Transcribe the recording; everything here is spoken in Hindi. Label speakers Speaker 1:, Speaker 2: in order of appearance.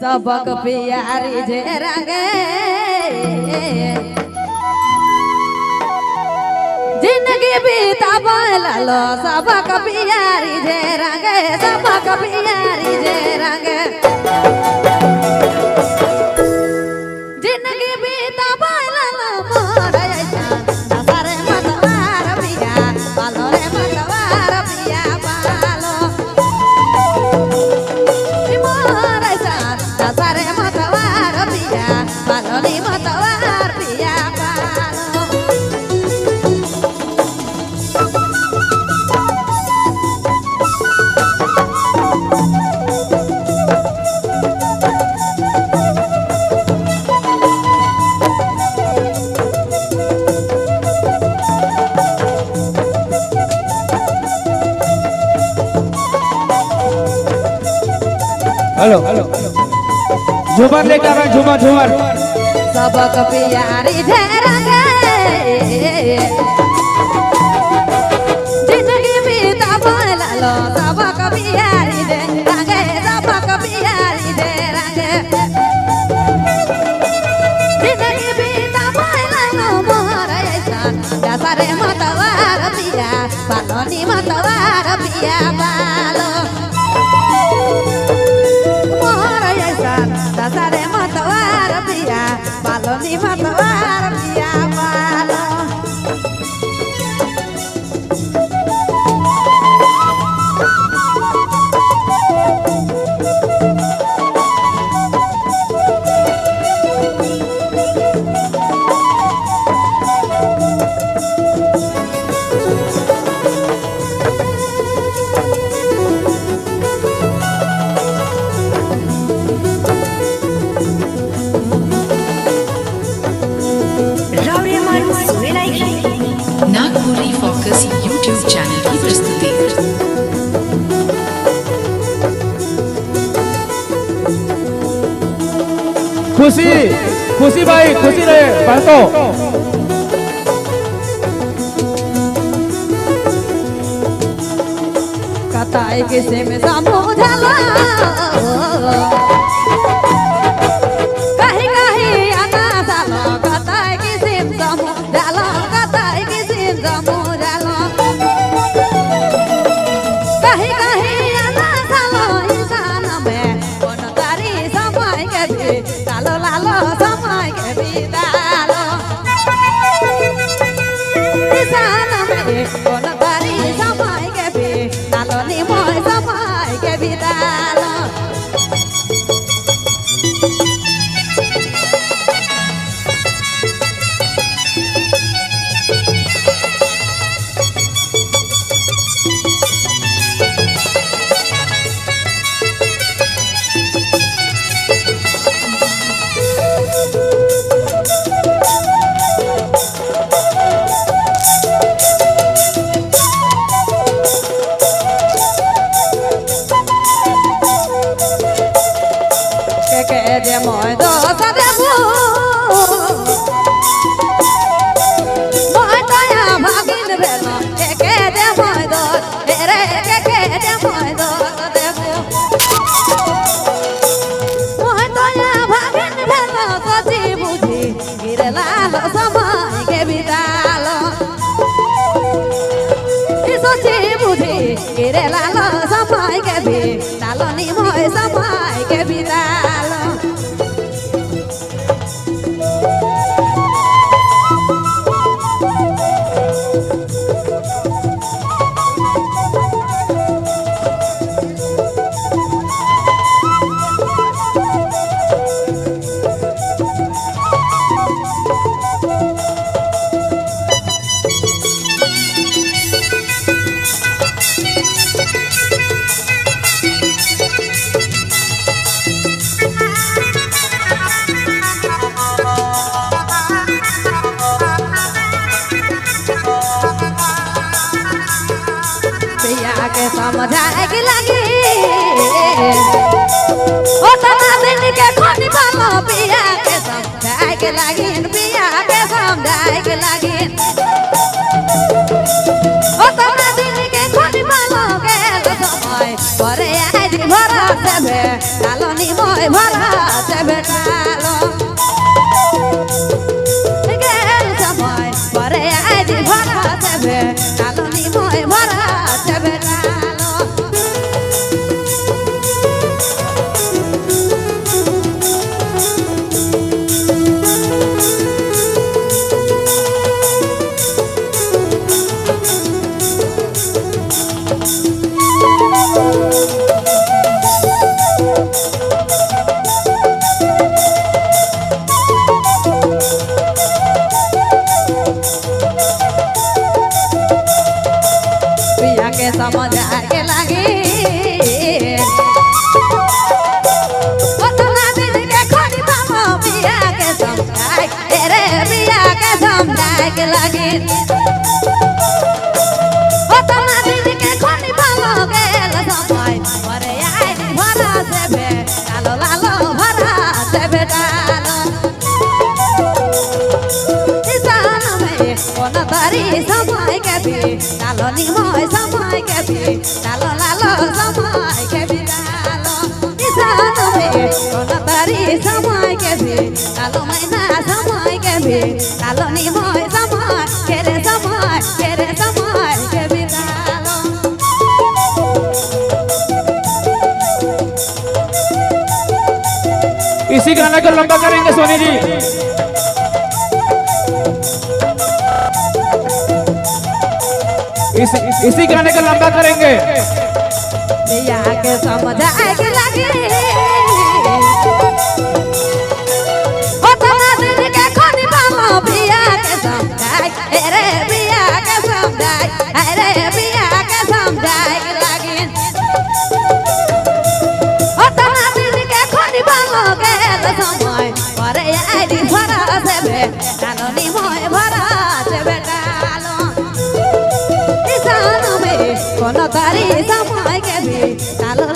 Speaker 1: सबक प्यारी जे रंगे जिंदगी बीता बोलो सबक प्यारी जे रंगे सबक प्यारी जे रंगे जिंदगी बीता बोलो मोर ऐसा सारे मतवार पिया पालो रे मतवार पिया पालो मोर ऐसा सारे मतवार पिया पालो रे मतवार पिया पालो
Speaker 2: हेलो झूमर लेकर आए झूमर झूमर
Speaker 1: सबक प्यारी जे रंगे जिंदगी बीता बोलो सबक प्यारी जे रंगे सबक प्यारी जे रंगे जिंदगी बीता बोलो मोर ऐसा सारे मतवार पिया पालो नी मतवार पिया पालो सारे मतवार पिया पालो नी मतवार पिया पालो
Speaker 3: नागपुरी फोकस यूट्यूब चैनल की प्रस्तुति
Speaker 2: खुशी खुशी भाई खुशी रहे पढ़तो
Speaker 1: कताई किसे में समझला कहीं कहीं आना सालो कताई किसे में समझला कताई किसे में समझला कहीं कहीं आना सालो इंसान में कौन तारी समय के भी लालो लालो समय के भी डालो इंसान में कौन तारी समय के भी डालो नी मोय समय के भी डालो के दे मोय दोस देबू मोय तया भागिन भेलो के दे मोय दोस रे के दे मोय दोस देबू मोय तया भागिन भेलो सोची बुझी गिरला समय के बितालो सोची बुझी गिरला समय के बितालो नी मोय समय के बितालो ভরা বেটালো গেল সময় পরে আজ ভরা দেবে কালো নিময় ভরা বেটালো पिया के समझ आगे लगे ओतना दिन के खोनी पामो पिया के समझाए रे पिया के समझाए के लगे ओतना दिन के खोनी पामो गेल समय परे आए भरा देबे लालो लालो भरा देबे डालो किसान में कोन तारी समय के भी लालो निमय समय के भी लालो लालो समय के भी लालो किसान में कोन तारी समय के भी लालो मैना समय के भी लालो निमय समय के रे समय के भी लालो
Speaker 2: इसी गाना को लंबा करेंगे सोनी जी। इसी गाने को लंबा करेंगे।
Speaker 1: पिया के समझ आगे लगे ओतना दिन के खोनी पामो पिया के समझाए रे पिया के समझाए रे पिया के समझाए लगे ओतना दिन के खोनी पामो गेल समय परे आइडी भरा देबे कालो निमय भरा देबे डालो किसान में कोन तारी समय के भी लालो